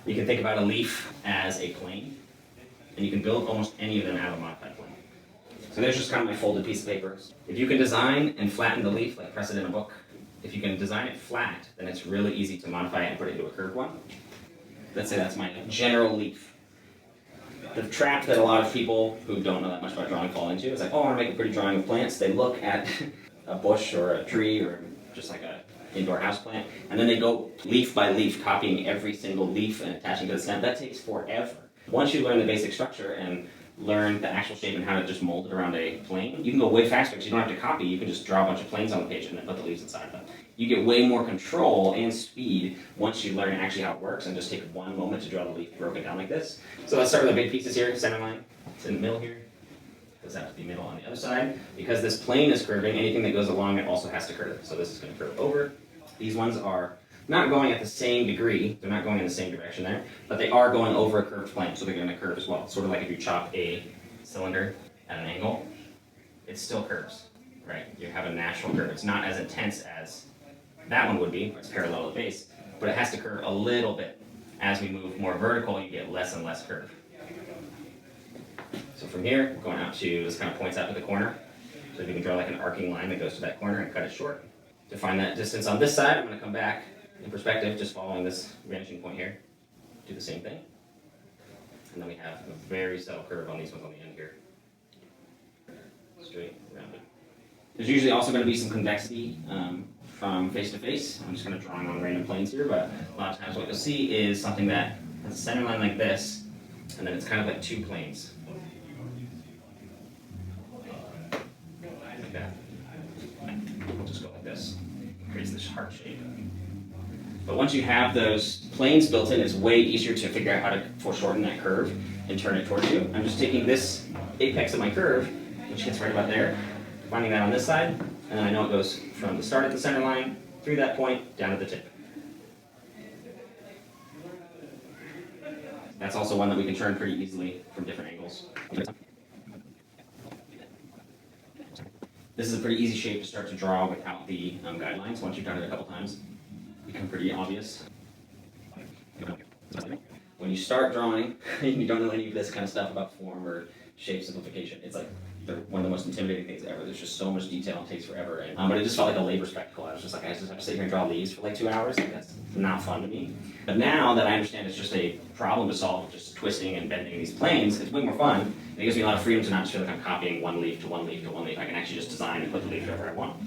You can think about a leaf as a plane, and you can build almost any of them out of a modified plane. So there's just kind of my folded piece of paper. If you can design and flatten the leaf, like press it in a book, if you can design it flat, then it's really easy to modify it and put it into a curved one. Let's say that's my general leaf. The trap that a lot of people who don't know that much about drawing fall into is like, oh, I want to make a pretty drawing of plants. They look at a bush or a tree or just like a indoor house plant, and then they go leaf by leaf, copying every single leaf and attaching to the stem. That takes forever. Once you learn the basic structure and learn the actual shape and how to just mold it around a plane, you can go way faster because you don't have to copy. You can just draw a bunch of planes on the page and then put the leaves inside them. You get way more control and speed once you learn actually how it works and just take one moment to draw the leaf broken down like this. So let's start with the big pieces here. Center line, it's in the middle here. Does have to be middle on the other side. Because this plane is curving, anything that goes along it also has to curve. So this is going to curve over. These ones are not going at the same degree, they're not going in the same direction there, but they are going over a curved plane, so they're going to curve as well. Sort of like if you chop a cylinder at an angle, it still curves, right? You have a natural curve. It's not as intense as that one would be, it's parallel to the base, but it has to curve a little bit. As we move more vertical, you get less and less curve. So from here, we're going out to, this kind of points out to the corner. So if you can draw like an arcing line that goes to that corner and cut it short. To find that distance on this side, I'm going to come back in perspective, just following this vanishing point here. Do the same thing. And then we have a very subtle curve on these ones on the end here. Straight, rounded. There's usually also going to be some convexity from face to face. I'm just kind of drawing on random planes here, but a lot of times what you'll see is something that has a center line like this, and then it's kind of like two planes. Like that. We'll just go like this. It creates this heart shape. But once you have those planes built in, it's way easier to figure out how to foreshorten that curve and turn it towards you. I'm just taking this apex of my curve, which hits right about there, finding that on this side, and then I know it goes from the start at the center line, through that point, down to the tip. That's also one that we can turn pretty easily from different angles. This is a pretty easy shape to start to draw without the guidelines. Once you've done it a couple times, it becomes pretty obvious. When you start drawing, and you don't know any of this kind of stuff about form or shape simplification, it's like one of the most intimidating things ever. There's just so much detail and it takes forever. But it just felt like a labor spectacle. I was just like, I just have to sit here and draw leaves for like 2 hours. Like, that's not fun to me. But now that I understand it's just a problem to solve, just twisting and bending these planes, it's way more fun. And it gives me a lot of freedom to not just feel like I'm copying one leaf to one leaf to one leaf. I can actually just design and put the leaf wherever I want.